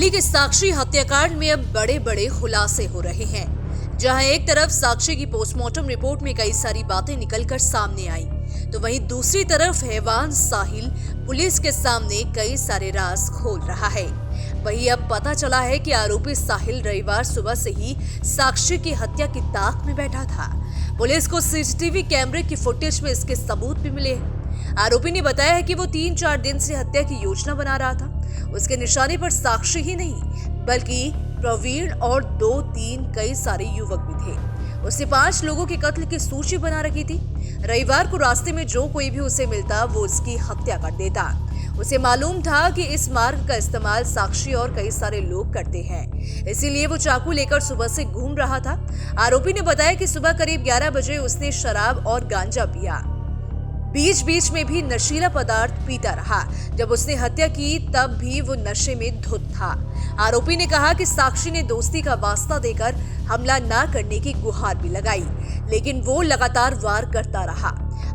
दिल्ली के साक्षी हत्याकांड में अब बड़े बड़े खुलासे हो रहे हैं। जहां एक तरफ साक्षी की पोस्टमार्टम रिपोर्ट में कई सारी बातें निकलकर सामने आई, तो वहीं दूसरी तरफ हैवान साहिल पुलिस के सामने कई सारे राज खोल रहा है। वहीं अब पता चला है कि आरोपी साहिल रविवार सुबह से ही साक्षी की हत्या की ताक में बैठा था। पुलिस को सीसीटीवी कैमरे की फुटेज में इसके सबूत भी मिले हैं। आरोपी ने बताया है कि वो 3-4 दिन से हत्या की योजना बना रहा था। उसके निशाने पर साक्षी ही नहीं बल्कि प्रवीण और 2-3 कई सारे युवक भी थे। उसने 5 लोगों के कत्ल की सूची बना रखी थी। रविवार को रास्ते में जो कोई भी उसे मिलता वो उसकी हत्या कर देता। उसे मालूम था कि इस मार्ग का इस्तेमाल साक्षी और कई सारे लोग करते हैं, इसीलिए वो चाकू लेकर सुबह से घूम रहा था। आरोपी ने बताया कि सुबह करीब 11 बजे उसने शराब और गांजा पिया। बीच बीच में भी नशीला पदार्थ पीता रहा। जब उसने हत्या की तब भी वो नशे में धुत था। आरोपी ने कहा कि साक्षी ने दोस्ती का वास्ता देकर हमला ना करने की गुहार भी लगाई, लेकिन वो लगातार वार करता रहा।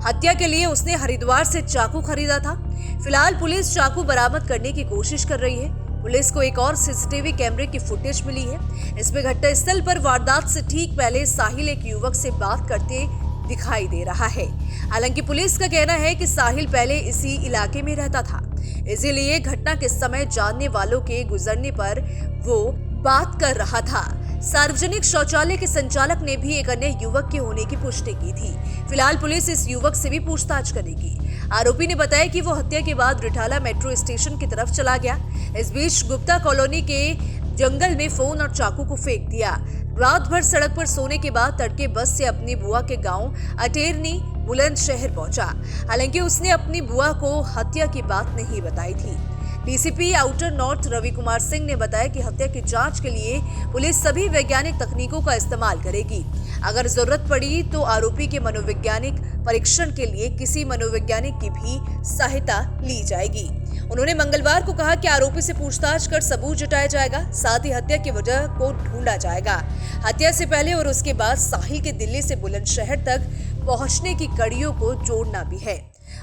हत्या के लिए उसने हरिद्वार से चाकू खरीदा था। फिलहाल पुलिस चाकू बरामद करने की कोशिश कर रही है। पुलिस को एक और सीसीटीवी कैमरे की फुटेज मिली है। इसमें घटनास्थल पर वारदात से ठीक पहले साहिल एक युवक से बात करते दिखाई दे रहा है। हालांकि पुलिस का कहना है कि साहिल पहले इसी इलाके में रहता था, इसीलिए घटना के समय जानने वालों के गुजरने पर वो बात कर रहा था। सार्वजनिक शौचालय के संचालक ने भी एक अन्य युवक के होने की पुष्टि की थी। फिलहाल पुलिस इस युवक से भी पूछताछ करेगी। आरोपी ने बताया कि वो हत्या के बाद रिठाला मेट्रो स्टेशन की तरफ चला गया। इस बीच गुप्ता कॉलोनी के जंगल में फोन और चाकू को फेंक दिया। रात भर सड़क पर सोने के बाद तड़के बस से अपनी बुआ के गांव अटेरनी बुलंदशहर पहुंचा। हालांकि उसने अपनी बुआ को हत्या की बात नहीं बताई थी। DCP outer north Ravi Kumar Singh ने बताया कि हत्या की जांच के लिए पुलिस सभी वैज्ञानिक तकनीकों का इस्तेमाल करेगी। अगर जरूरत पड़ी तो आरोपी के मनोवैज्ञानिक परीक्षण के लिए किसी मनोवैज्ञानिक की भी सहायता ली जाएगी। उन्होंने मंगलवार को कहा कि आरोपी से पूछताछ कर सबूत जुटाया जाएगा, साथ ही हत्या की वजह को ढूंढा जाएगा। हत्या से पहले और उसके बाद साहिल के दिल्ली से बुलंदशहर तक पहुंचने की कड़ियों को जोड़ना भी है।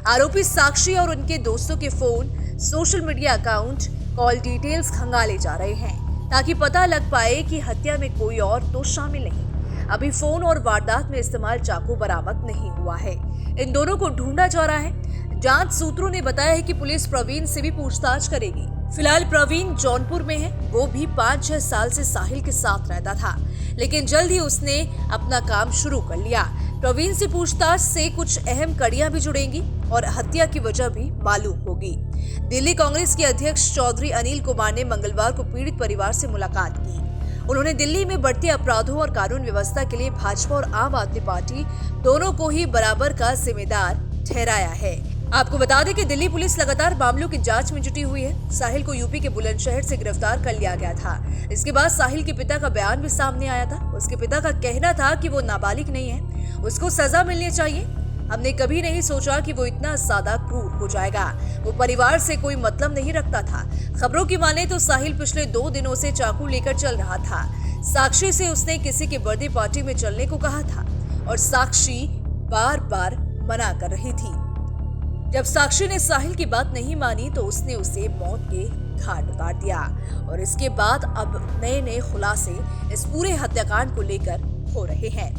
आरोपी साक्षी और उनके दोस्तों के phone, social media account, call details खंगाले जा रहे हैं ताकि पता लग पाए कि हत्या में कोई और तो शामिल नहीं। अभी फोन और वारदात में इस्तेमाल चाकू बरामद नहीं हुआ है। इन दोनों को ढूंढा जा रहा है। जांच सूत्रों ने बताया है कि पुलिस प्रवीण से भी पूछताछ करेगी। फिलहाल प्रवीण जौनपुर में है। वो भी 5-6 साल से साहिल के साथ रहता था, लेकिन जल्द ही उसने अपना काम शुरू कर लिया। प्रवीण से पूछताछ से कुछ अहम कड़ियां भी जुड़ेंगी और हत्या की वजह भी मालूम होगी। दिल्ली कांग्रेस के अध्यक्ष चौधरी अनिल कुमार ने मंगलवार को पीड़ित परिवार से मुलाकात की। उन्होंने दिल्ली में बढ़ते अपराधों और कानून व्यवस्था के लिए भाजपा और आम आदमी पार्टी दोनों को ही बराबर का जिम्मेदार ठहराया है। आपको बता दें कि दिल्ली पुलिस लगातार मामलों की जांच में जुटी हुई है। साहिल को यूपी के बुलंदशहर से गिरफ्तार कर लिया गया था। इसके बाद साहिल के पिता का बयान भी सामने आया था। उसके पिता का कहना था कि वो नाबालिग नहीं है, उसको सजा मिलनी चाहिए। हमने कभी नहीं सोचा कि वो इतना ज्यादा क्रूर हो जाएगा। वो परिवार से कोई मतलब नहीं रखता था। खबरों की माने तो साहिल पिछले 2 दिनों से चाकू लेकर चल रहा था। साक्षी से उसने किसी की बर्थडे पार्टी में चलने को कहा था और साक्षी बार बार मना कर रही थी। जब साक्षी ने साहिल की बात नहीं मानी तो उसने उसे मौत के घाट उतार दिया और इसके बाद अब नए खुलासे इस पूरे हत्याकांड को लेकर हो रहे हैं।